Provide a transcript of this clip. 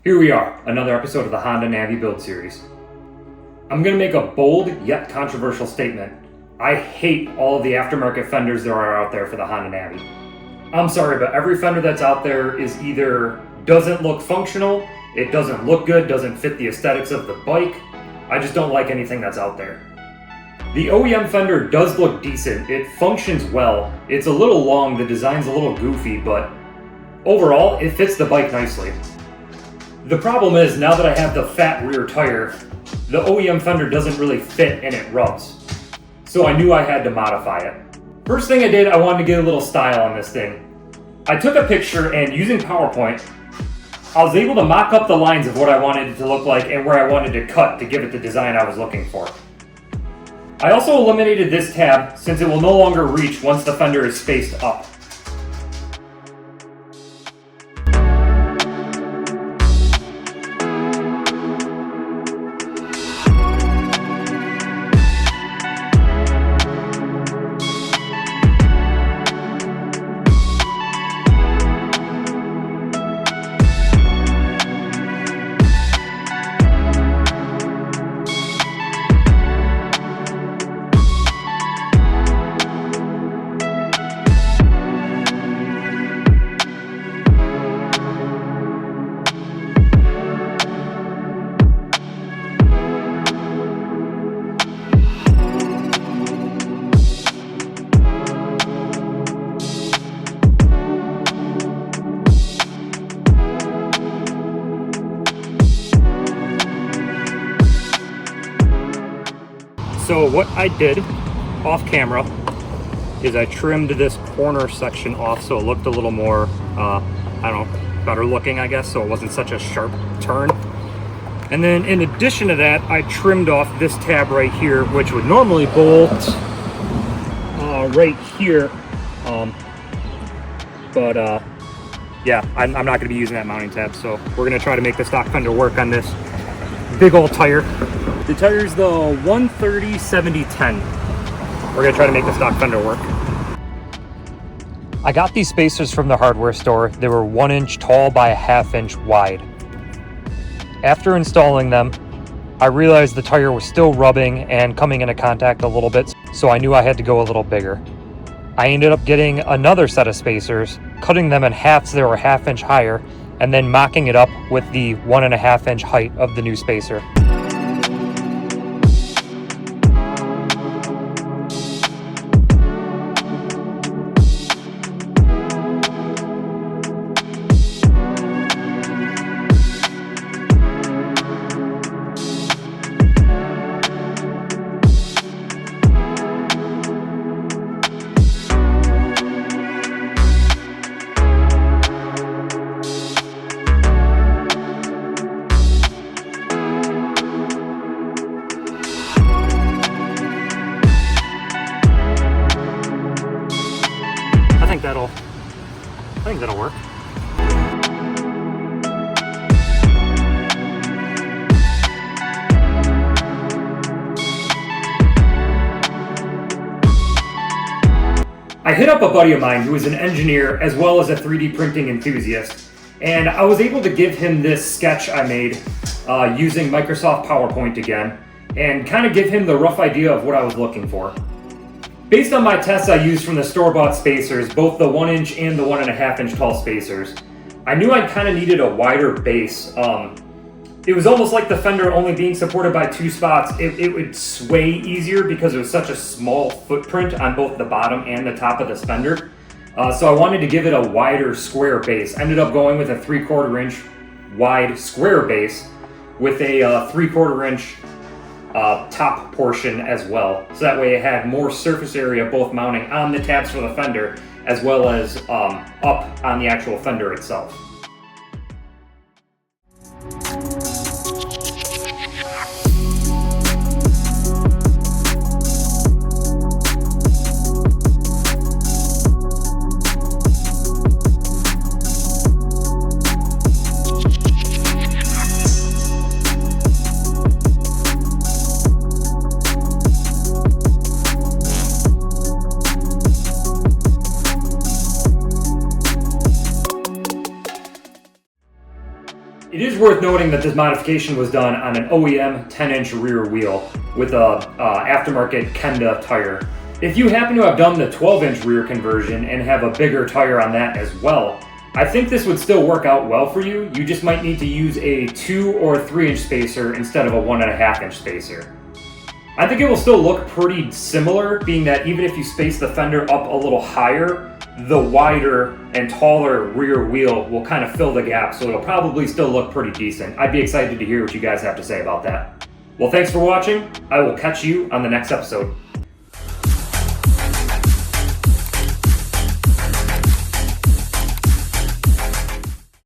Here we are, another episode of the Honda Navi build series. I'm going to make a bold yet controversial statement. I hate all of the aftermarket fenders there are out there for the Honda Navi. I'm sorry, but every fender that's out there is either doesn't look functional, it doesn't look good, doesn't fit the aesthetics of the bike. I just don't like anything that's out there. The OEM fender does look decent, it functions well, it's a little long, the design's a little goofy, but overall it fits the bike nicely. The problem is, now that I have the fat rear tire, the OEM fender doesn't really fit and it rubs. So I knew I had to modify it. First thing I did, I wanted to get a little style on this thing. I took a picture and using PowerPoint, I was able to mock up the lines of what I wanted it to look like and where I wanted to cut to give it the design I was looking for. I also eliminated this tab since it will no longer reach once the fender is spaced up. So what I did off camera is I trimmed this corner section off so it looked a little more, better looking, I guess, so it wasn't such a sharp turn. And then in addition to that, I trimmed off this tab right here, which would normally bolt right here. Yeah, I'm not going to be using that mounting tab, so we're going to try to make the stock fender work on this big old tire. The tire's the 130/70/10. We're gonna try to make the stock fender work. I got these spacers from the hardware store. They were 1 inch tall by a 1/2 inch wide. After installing them, I realized the tire was still rubbing and coming into contact a little bit, so I knew I had to go a little bigger. I ended up getting another set of spacers, cutting them in half so they were 1/2 inch higher, and then mocking it up with the 1.5 inch height of the new spacer. I think that'll work. I hit up a buddy of mine who is an engineer as well as a 3D printing enthusiast, and I was able to give him this sketch I made using Microsoft PowerPoint again, and kind of give him the rough idea of what I was looking for. Based on my tests I used from the store-bought spacers, both the 1 inch and the 1.5 inch tall spacers, I knew I kind of needed a wider base. It was almost like the fender only being supported by 2 spots, it would sway easier because it was such a small footprint on both the bottom and the top of this fender. So I wanted to give it a wider square base. I ended up going with a 3/4 inch wide square base with a 3/4 inch top portion as well, so that way it had more surface area both mounting on the tabs for the fender as well as up on the actual fender itself. It is worth noting that this modification was done on an OEM 10-inch rear wheel with a aftermarket Kenda tire. If you happen to have done the 12-inch rear conversion and have a bigger tire on that as well, I think this would still work out well for you. You just might need to use a 2 or 3-inch spacer instead of a 1.5-inch spacer. I think it will still look pretty similar, being that even if you space the fender up a little higher, the wider and taller rear wheel will kind of fill the gap, so it'll probably still look pretty decent. I'd be excited to hear what you guys have to say about that. Well, thanks for watching. I will catch you on the next episode.